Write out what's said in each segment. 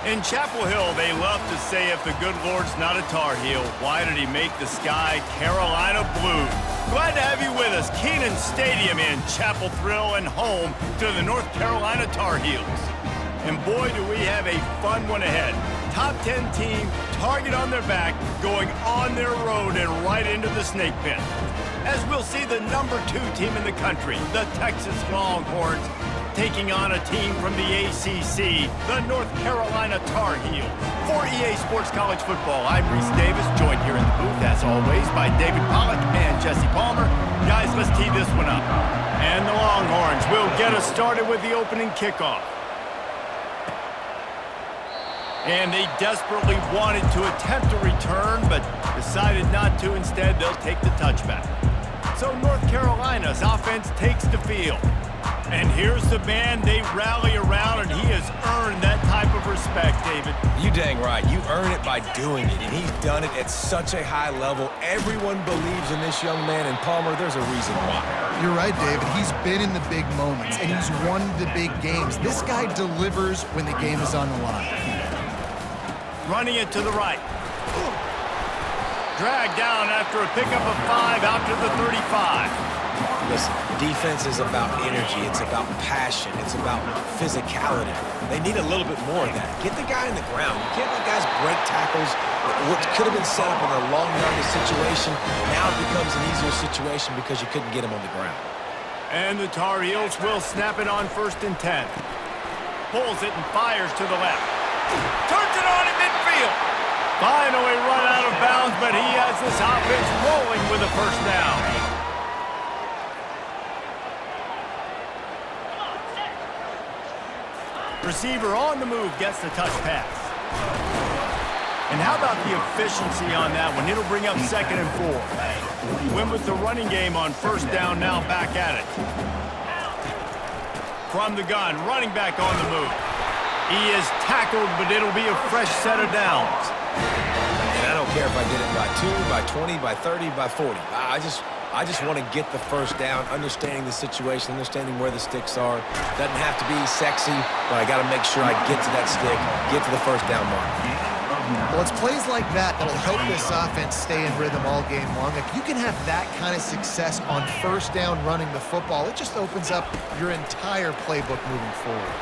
In Chapel Hill, they love to say if the good Lord's not a Tar Heel, why did he make the sky Carolina blue? Glad to have you with us. Kenan Stadium in Chapel Thrill and home to the North Carolina Tar Heels. And boy, do we have a fun one ahead. Top 10 team, target on their back, going on their road and right into the snake pit. As we'll see the number 2 team in the country, the Texas Longhorns, taking on a team from the ACC, the North Carolina Tar Heels. For EA Sports College Football, I'm Reese Davis, joined here in the booth, as always, by David Pollack and Jesse Palmer. Guys, let's tee this one up. And the Longhorns will get us started with the opening kickoff. And they desperately wanted to attempt a return, but decided not to. Instead, they'll take the touchback. So North Carolina's offense takes the field. And here's the man they rally around, and he has earned that type of respect, David. You dang right. You earn it by doing it, and he's done it at such a high level. Everyone believes in this young man, and Palmer, there's a reason why. You're right, David. He's been in the big moments, and he's won the big games. This guy delivers when the game is on the line. Running it to the right. Dragged down after a pickup of 5 out to the 35. Listen, defense is about energy. It's about passion. It's about physicality. They need a little bit more of that. Get the guy in the ground. You can't let guys break tackles. What could have been set up in a long yardage situation, now it becomes an easier situation because you couldn't get him on the ground. And the Tar Heels will snap it on 1st and 10. Pulls it and fires to the left. Turns it on in midfield. Finally run out of bounds, but he has this offense rolling with a first down. Receiver on the move gets the touch pass. And how about the efficiency on that one? It'll bring up 2nd and 4. Went with the running game on 1st down, now back at it. From the gun, running back on the move. He is tackled, but it'll be a fresh set of downs. And I don't care if I get it by 2, by 20, by 30, by 40. I just want to get the first down, understanding the situation, understanding where the sticks are. Doesn't have to be sexy, but I got to make sure I get to that stick, get to the first down mark. Well, it's plays like that that'll help this offense stay in rhythm all game long. If you can have that kind of success on 1st down running the football, it just opens up your entire playbook moving forward.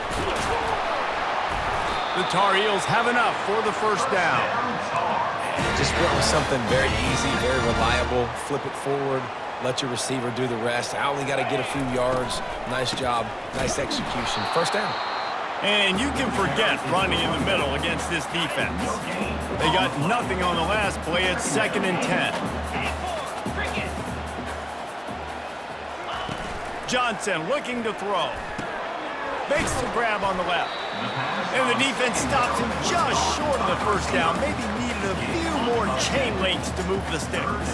The Tar Heels have enough for the first down. Just went with something very easy, very reliable. Flip it forward, let your receiver do the rest. I only got to get a few yards. Nice job, nice execution. First down. And you can forget running in the middle against this defense. They got nothing on the last play. It's 2nd and 10. Johnson looking to throw. Makes the grab on the left. And the defense stops him just short of the first down. Maybe needed a few more chain links to move the sticks.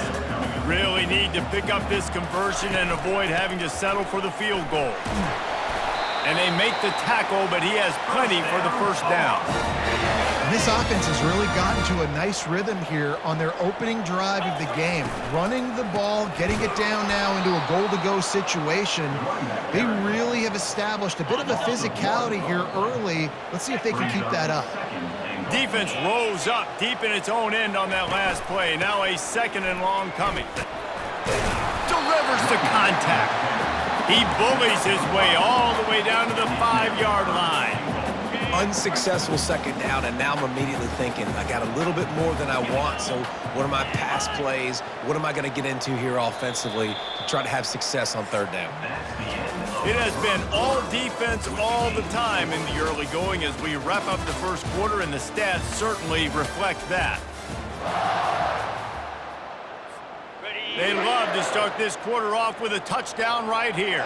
Really need to pick up this conversion and avoid having to settle for the field goal. And they make the tackle, but he has plenty for the first down. And this offense has really gotten to a nice rhythm here on their opening drive of the game. Running the ball, getting it down now into a goal-to-go situation. They really have established a bit of a physicality here early. Let's see if they can keep that up. Defense rose up deep in its own end on that last play. Now a 2nd and long coming. Delivers the contact. He bullies his way all the way down to the 5-yard line. Unsuccessful 2nd down, and now I'm immediately thinking, I got a little bit more than I want, so what are my pass plays? What am I going to get into here offensively to try to have success on 3rd down? It has been all defense all the time in the early going as we wrap up the first quarter, and the stats certainly reflect that. They love to start this quarter off with a touchdown right here.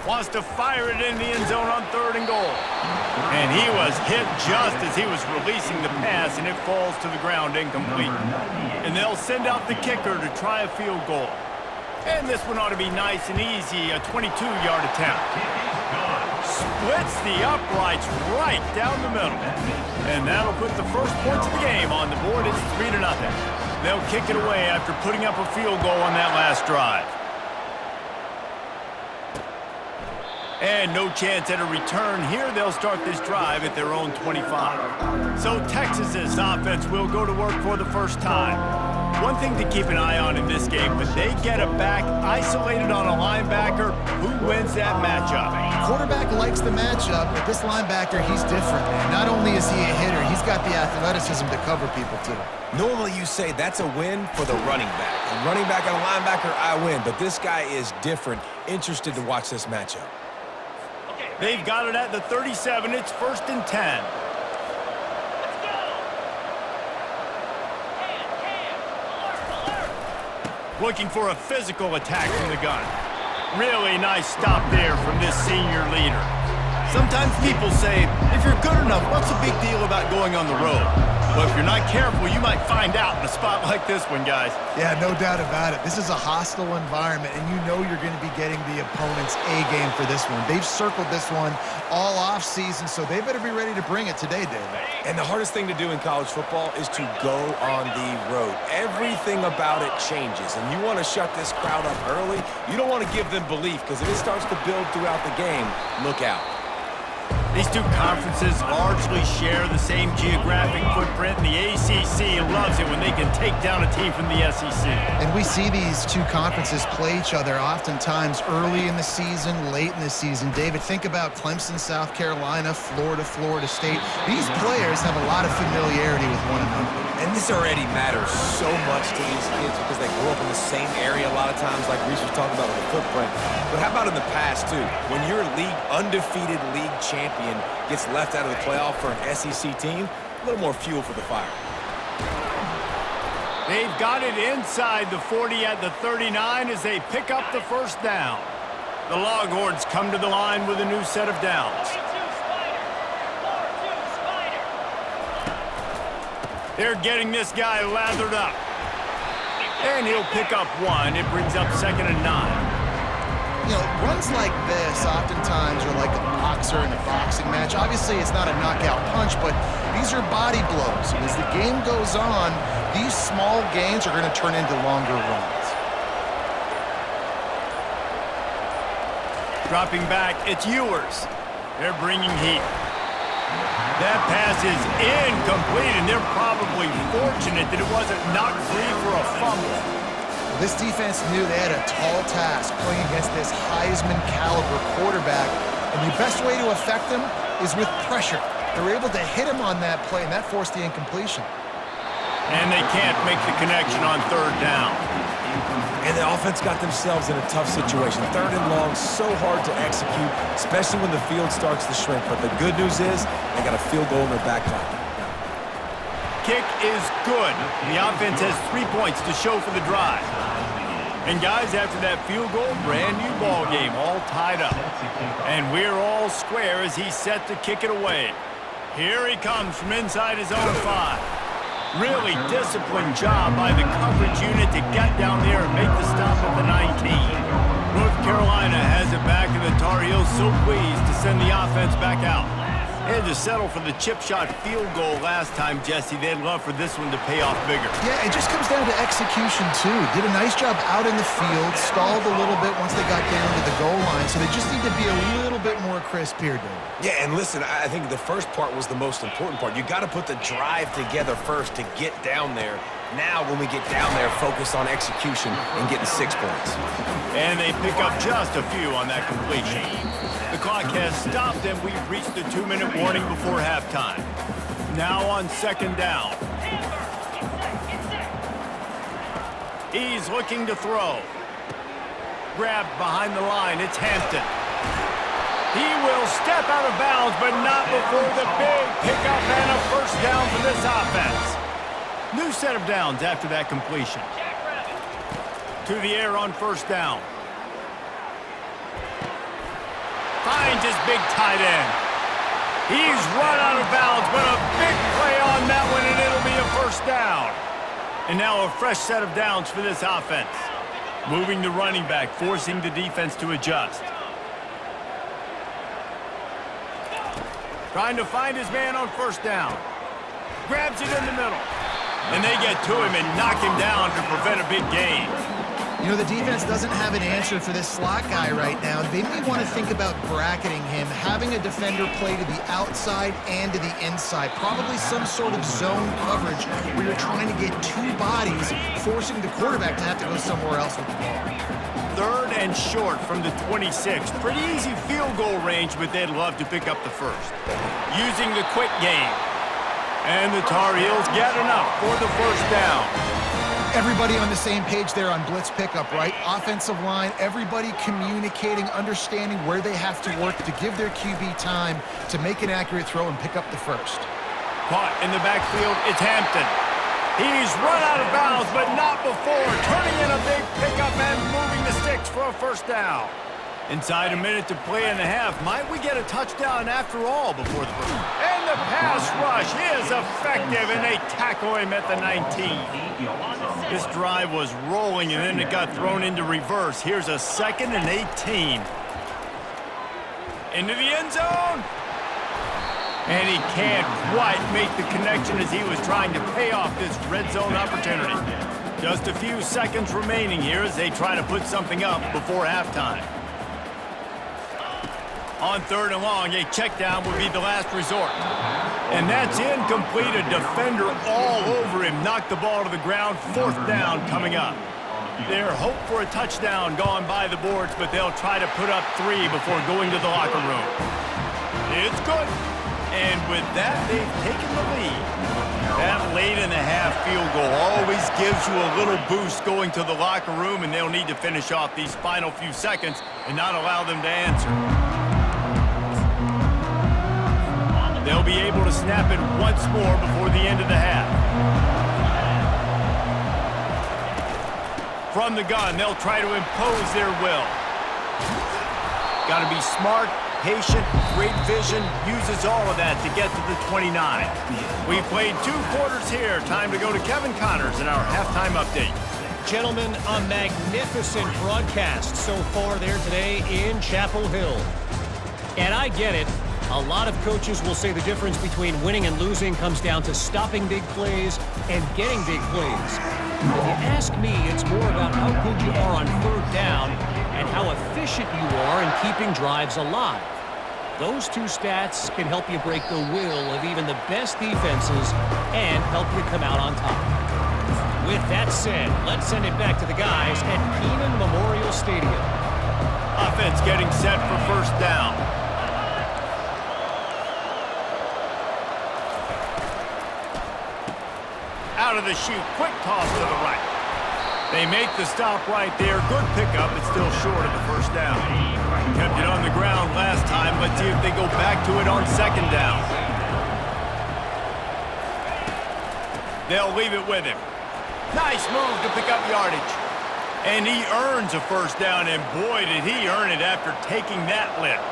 Wants to fire it in the end zone on 3rd and goal. And he was hit just as he was releasing the pass, and it falls to the ground incomplete. And they'll send out the kicker to try a field goal. And this one ought to be nice and easy, a 22-yard attempt. Splits the uprights right down the middle. And that'll put the first points of the game on the board. It's 3-0. They'll kick it away after putting up a field goal on that last drive. And no chance at a return here. They'll start this drive at their own 25. So Texas's offense will go to work for the first time. One thing to keep an eye on in this game, when they get a back isolated on a linebacker, who wins that matchup? The quarterback likes the matchup, but this linebacker, he's different, man. Not only is he a hitter, he's got the athleticism to cover people, too. Normally you say that's a win for the running back. And running back and a linebacker, I win. But this guy is different. Interested to watch this matchup. They've got it at the 37. It's 1st and 10. Looking for a physical attack from the gun. Really nice stop there from this senior leader. Sometimes people say, if you're good enough, what's the big deal about going on the road? Well, if you're not careful, you might find out in a spot like this one, guys. Yeah, no doubt about it. This is a hostile environment, and you know you're going to be getting the opponent's A-game for this one. They've circled this one all off-season, so they better be ready to bring it today, David. And the hardest thing to do in college football is to go on the road. Everything about it changes, and you want to shut this crowd up early. You don't want to give them belief, because if it starts to build throughout the game, look out. These two conferences largely share the same geographic footprint, and the ACC loves it when they can take down a team from the SEC. And we see these two conferences play each other oftentimes early in the season, late in the season. David, think about Clemson, South Carolina, Florida, Florida State. These players have a lot of familiarity with one another. And this already matters so much to these kids because they grew up in the same area a lot of times, like Reese was talking about with the footprint. But how about in the past, too? When your undefeated league champion gets left out of the playoff for an SEC team, a little more fuel for the fire. They've got it inside the 40 at the 39 as they pick up the first down. The Longhorns come to the line with a new set of downs. They're getting this guy lathered up. And he'll pick up one. It brings up 2nd and 9. You know, runs like this oftentimes are like a boxer in a boxing match. Obviously, it's not a knockout punch, but these are body blows. And as the game goes on, these small gains are going to turn into longer runs. Dropping back, it's Ewers. They're bringing heat. That pass is incomplete, and they're probably fortunate that it wasn't knocked free for a fumble. This defense knew they had a tall task playing against this Heisman-caliber quarterback, and the best way to affect him is with pressure. They were able to hit him on that play, and that forced the incompletion. And they can't make the connection on 3rd down. And the offense got themselves in a tough situation. 3rd and long, so hard to execute, especially when the field starts to shrink. But the good news is they got a field goal in their back pocket. Kick is good. The offense has 3 points to show for the drive. And guys, after that field goal, brand new ball game, all tied up. And we're all square as he's set to kick it away. Here he comes from inside his own 5. Really disciplined job by the coverage unit to get down there and make the stop at the 19. North Carolina has it back, and the Tar Heels so pleased to send the offense back out. They had to settle for the chip shot field goal last time, Jesse. They'd love for this one to pay off bigger. Yeah, it just comes down to execution, too. Did a nice job out in the field, stalled a little bit once they got down to the goal line, so they just need to be a little bit more crisp here, David. Yeah, and listen, I think the first part was the most important part. You got to put the drive together first to get down there. Now, when we get down there, focus on execution and getting 6 points. And they pick up just a few on that completion. The clock has stopped, and we've reached the 2-minute warning before halftime. Now on 2nd down. He's looking to throw. Grabbed behind the line. It's Hampton. He will step out of bounds, but not before the big pickup and a first down for this offense. New set of downs after that completion. To the air on 1st down. Finds his big tight end. He's run out of bounds, but a big play on that one, and it'll be a first down. And now a fresh set of downs for this offense. Moving the running back, forcing the defense to adjust. Trying to find his man on 1st down. Grabs it in the middle. And they get to him and knock him down to prevent a big gain. You know, the defense doesn't have an answer for this slot guy right now. They may want to think about bracketing him, having a defender play to the outside and to the inside. Probably some sort of zone coverage where you're trying to get two bodies, forcing the quarterback to have to go somewhere else with the ball. 3rd and short from the 26. Pretty easy field goal range, but they'd love to pick up the first. Using the quick game. And the Tar Heels get enough for the first down. Everybody on the same page there on blitz pickup, right? Offensive line, everybody communicating, understanding where they have to work to give their QB time to make an accurate throw and pick up the first. Caught in the backfield, it's Hampton. He's run out of bounds, but not before. Turning in a big pickup and moving the sticks for a first down. Inside a minute to play and a half. Might we get a touchdown after all before the break? And the pass rush is effective, and they tackle him at the 19. This drive was rolling, and then it got thrown into reverse. Here's a 2nd and 18. Into the end zone. And he can't quite make the connection as he was trying to pay off this red zone opportunity. Just a few seconds remaining here as they try to put something up before halftime. On 3rd and long, a check down would be the last resort. And that's incomplete. A defender all over him. Knocked the ball to the ground. 4th down coming up. Their hope for a touchdown gone by the boards, but they'll try to put up 3 before going to the locker room. It's good. And with that, they've taken the lead. That late in the half field goal always gives you a little boost going to the locker room, and they'll need to finish off these final few seconds and not allow them to answer. They'll be able to snap it once more before the end of the half. From the gun, they'll try to impose their will. Got to be smart, patient, great vision, uses all of that to get to the 29. We've played 2 quarters here. Time to go to Kevin Connors in our halftime update. Gentlemen, a magnificent broadcast so far there today in Chapel Hill. And I get it. A lot of coaches will say the difference between winning and losing comes down to stopping big plays and getting big plays. If you ask me, it's more about how good you are on 3rd down and how efficient you are in keeping drives alive. Those 2 stats can help you break the will of even the best defenses and help you come out on top. With that said, let's send it back to the guys at Kenan Memorial Stadium. Offense getting set for first down. Out of the chute, quick toss to the right. They make the stop right there. Good pickup, it's still short of the first down. Kept it on the ground last time. Let's see if they go back to it on 2nd down. They'll leave it with him. Nice move to pick up yardage. And he earns a first down, and boy, did he earn it after taking that lick.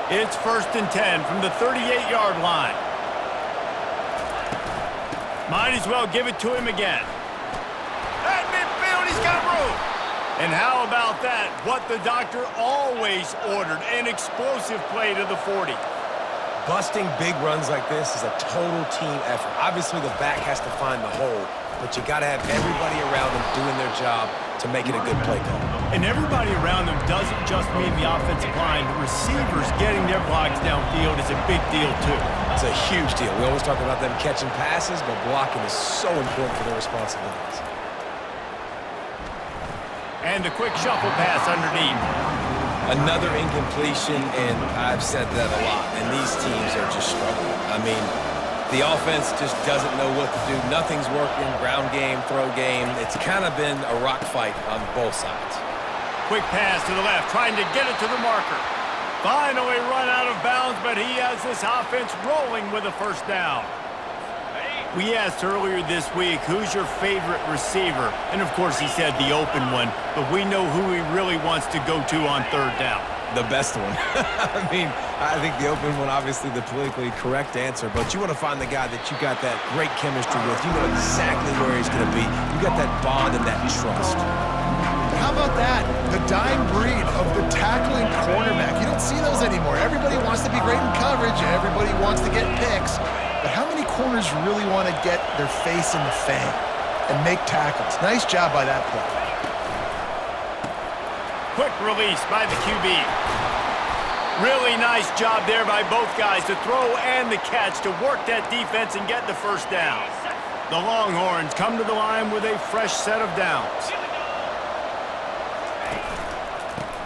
It's 1st and 10 from the 38-yard line. Might as well give it to him again. At midfield, he's got room. And how about that? What the doctor always ordered, an explosive play to the 40. Busting big runs like this is a total team effort. Obviously, the back has to find the hole, but you got to have everybody around them doing their job to make it a good play call. And everybody around them doesn't just mean the offensive line. The receivers getting their blocks downfield is a big deal, too. It's a huge deal. We always talk about them catching passes, but blocking is so important for their responsibilities. And a quick shuffle pass underneath. Another incompletion, and I've said that a lot, and these teams are just struggling. I mean, the offense just doesn't know what to do. Nothing's working, ground game, throw game. It's kind of been a rock fight on both sides. Quick pass to the left, trying to get it to the marker. Finally run out of bounds, but he has this offense rolling with a first down. We asked earlier this week, who's your favorite receiver? And, of course, he said the open one, but we know who he really wants to go to on 3rd down. The best one. I mean, I think the open one, obviously the politically correct answer, but you want to find the guy that you got that great chemistry with. You know exactly where he's going to be. You got that bond and that trust. How about that? The dying breed of the tackling cornerback. You don't see those anymore. Everybody wants to be great in coverage. Everybody wants to get picks. But how many corners really want to get their face in the fang and make tackles? Nice job by that play. Quick release by the QB. Really nice job there by both guys to throw and the catch to work that defense and get the first down. The Longhorns come to the line with a fresh set of downs.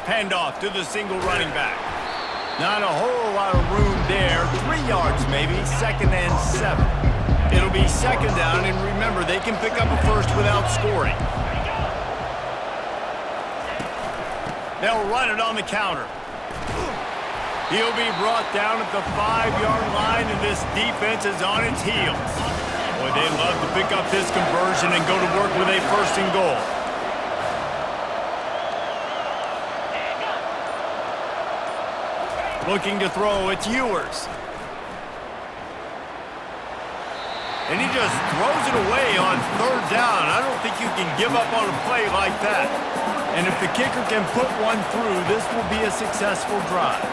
Handoff to the single running back. Not a whole lot of room there. 3 yards maybe, 2nd and 7. It'll be 2nd down, and remember, they can pick up a first without scoring. They'll run it on the counter. He'll be brought down at the 5-yard line, and this defense is on its heels. Boy, they love to pick up this conversion and go to work with a 1st and goal. Looking to throw, it's Ewers. And he just throws it away on 3rd down. I don't think you can give up on a play like that. And if the kicker can put one through, this will be a successful drive.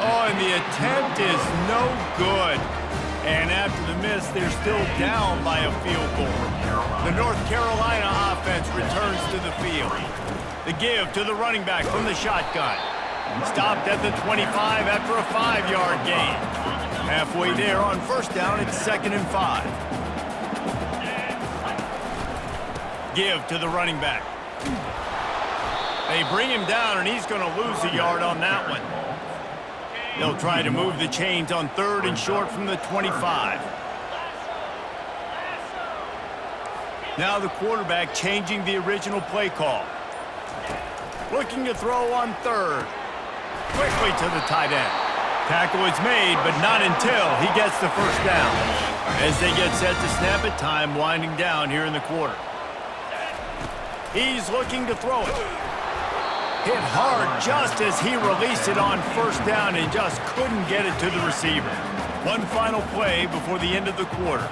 Oh, and the attempt is no good. And after the miss, they're still down by a field goal. The North Carolina offense returns to the field. The give to the running back from the shotgun. Stopped at the 25 after a 5-yard gain. Halfway there on 1st down, it's 2nd and 5. Give to the running back. They bring him down, and he's going to lose a yard on that one. They'll try to move the chains on 3rd and short from the 25. Now the quarterback changing the original play call. Looking to throw on 3rd. Quickly to the tight end. Tackle is made, but not until he gets the 1st down. As they get set to snap it, time winding down here in the quarter. He's looking to throw it. Hit hard just as he released it on 1st down and just couldn't get it to the receiver. One final play before the end of the quarter.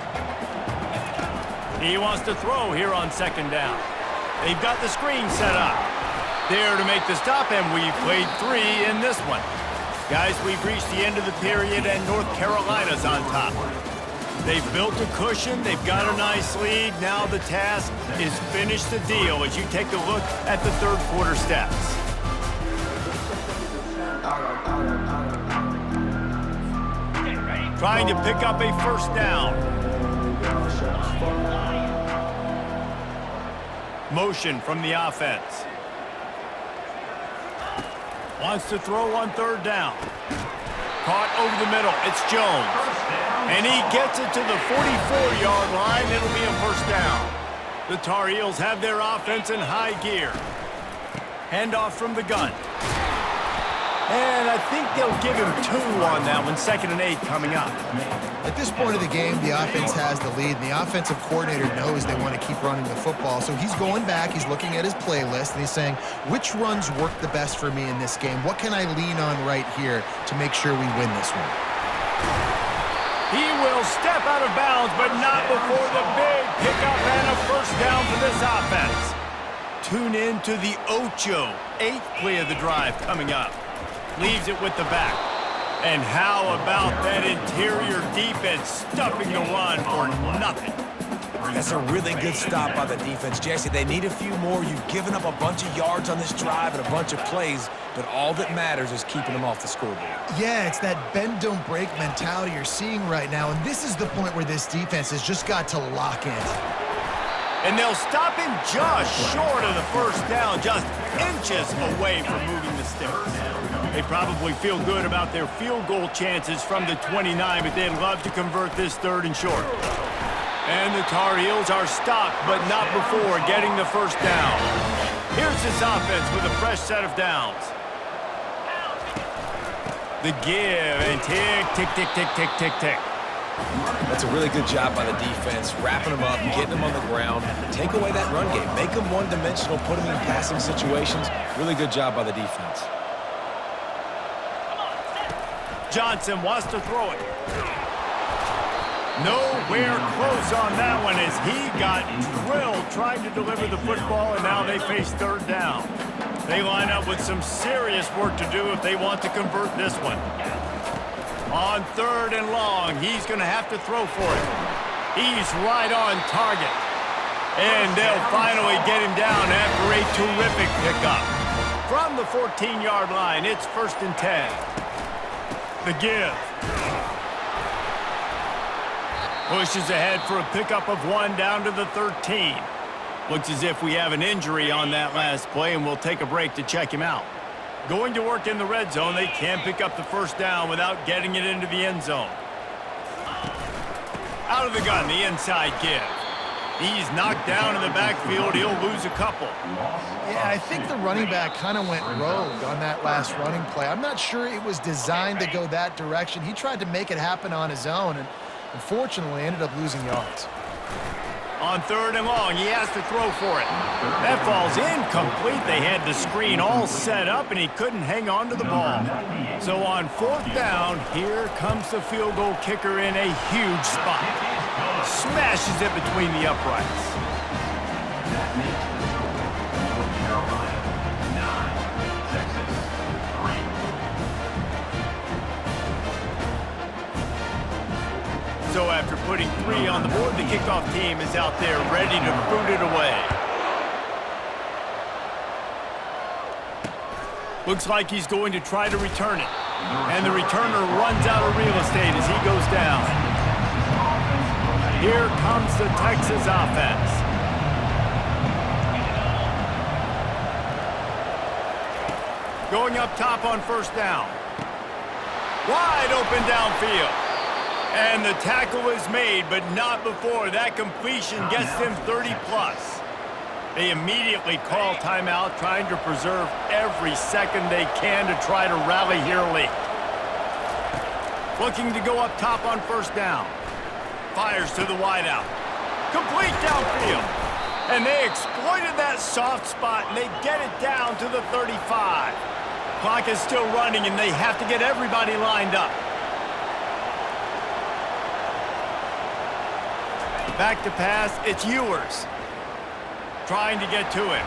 He wants to throw here on 2nd down. They've got the screen set up. There to make the stop, and we've played 3 in this one. Guys, we've reached the end of the period, and North Carolina's on top. They've built a cushion. They've got a nice lead. Now the task is finish the deal as you take a look at the 3rd quarter stats. Trying to pick up a 1st down. Motion from the offense. Wants to throw on 3rd down. Caught over the middle. It's Jones. And he gets it to the 44-yard line. It'll be a 1st down. The Tar Heels have their offense in high gear. Handoff from the gun. And I think they'll give him 2 on that one. 2nd and 8 coming up. At this point of the game, the offense has the lead, and the offensive coordinator knows they want to keep running the football. So he's going back, he's looking at his playlist, and he's saying, which runs work the best for me in this game? What can I lean on right here to make sure we win this one? He will step out of bounds, but not before the big pickup and a 1st down for this offense. Tune in to the Ocho, 8th play of the drive coming up. Leaves it with the back. And how about that interior defense stuffing the run for nothing? That's a really good stop by the defense, Jesse. They need a few more. You've given up a bunch of yards on this drive and a bunch of plays, but all that matters is keeping them off the scoreboard. Yeah, it's that bend, don't break mentality you're seeing right now, and this is the point where this defense has just got to lock in. And they'll stop him just short of the 1st down, just inches away from moving the sticks. They probably feel good about their field goal chances from the 29, but they'd love to convert this 3rd and short. And the Tar Heels are stopped, but not before getting the 1st down. Here's this offense with a fresh set of downs. The give, and tick, tick, tick, tick, tick, tick, tick. That's a really good job by the defense, wrapping them up, getting them on the ground. Take away that run game. Make them one-dimensional, put them in passing situations. Really good job by the defense. Johnson wants to throw it. Nowhere close on that one as he got drilled trying to deliver the football, and now they face 3rd down. They line up with some serious work to do if they want to convert this one. On 3rd and long, he's going to have to throw for it. He's right on target. And they'll finally get him down after a terrific pickup. From the 14-yard line, it's 1st and 10. The give. Pushes ahead for a pickup of 1 down to the 13. Looks as if we have an injury on that last play, and we'll take a break to check him out. Going to work in the red zone, they can't pick up the 1st down without getting it into the end zone. Out of the gun, the inside give. He's knocked down in the backfield. He'll lose a couple. Yeah, I think the running back kind of went rogue on that last running play. I'm not sure it was designed to go that direction. He tried to make it happen on his own, and unfortunately ended up losing yards. On 3rd and long, he has to throw for it. That falls incomplete. They had the screen all set up, and he couldn't hang on to the ball. So on 4th down, here comes the field goal kicker in a huge spot. Smashes it between the uprights. So after putting 3 on the board, the kickoff team is out there ready to boot it away. Looks like he's going to try to return it. And the returner runs out of real estate as he goes down. Here comes the Texas offense. Going up top on 1st down. Wide open downfield. And the tackle is made, but not before that completion gets them 30-plus. They immediately call timeout, trying to preserve every second they can to try to rally here late. Looking to go up top on 1st down. Fires to the wideout. Complete downfield. And they exploited that soft spot, and they get it down to the 35. Clock is still running, and they have to get everybody lined up. Back to pass, it's Ewers. Trying to get to him.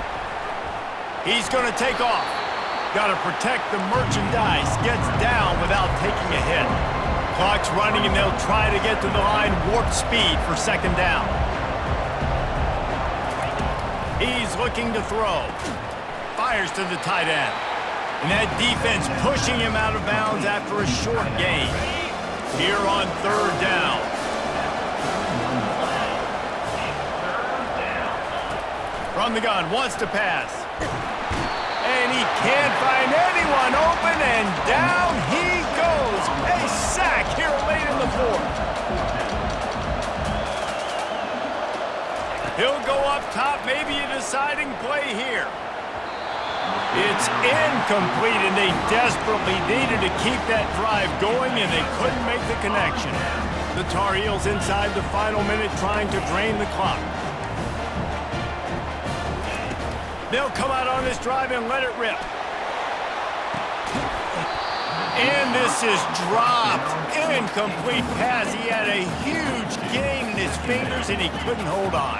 He's going to take off. Got to protect the merchandise. Gets down without taking a hit. Clock's running, and they'll try to get to the line warp speed for 2nd down. He's looking to throw. Fires to the tight end. And that defense pushing him out of bounds after a short gain. Here on 3rd down. From the gun, wants to pass. And he can't find anyone open, and down he goes. A sack here late in the 4th. He'll go up top, maybe a deciding play here. It's incomplete, and they desperately needed to keep that drive going, and they couldn't make the connection. The Tar Heels inside the final minute trying to drain the clock. They'll come out on this drive and let it rip. And this is dropped. Incomplete pass. He had a huge gain in his fingers, and he couldn't hold on.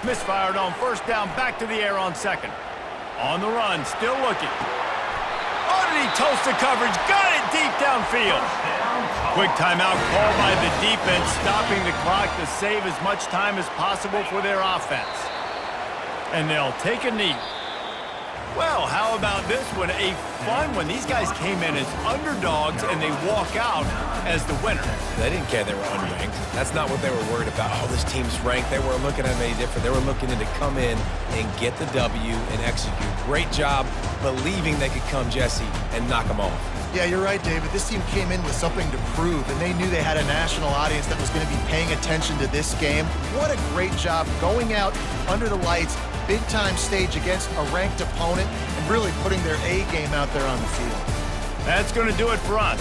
Misfired on 1st down, back to the air on 2nd. On the run, still looking. Oh, did he toast the coverage? Got it deep downfield. Quick timeout called by the defense, stopping the clock to save as much time as possible for their offense. And they'll take a knee. Well, how about this one? A fun one. These guys came in as underdogs, and they walk out as the winner. They didn't care they were unranked. That's not what they were worried about. Oh, this team's ranked. They weren't looking at them any different. They were looking to come in and get the W and execute. Great job believing they could come, Jesse, and knock them off. Yeah, you're right, David. This team came in with something to prove, and they knew they had a national audience that was going to be paying attention to this game. What a great job going out under the lights, big-time stage against a ranked opponent, and really putting their A game out there on the field. That's going to do it for us.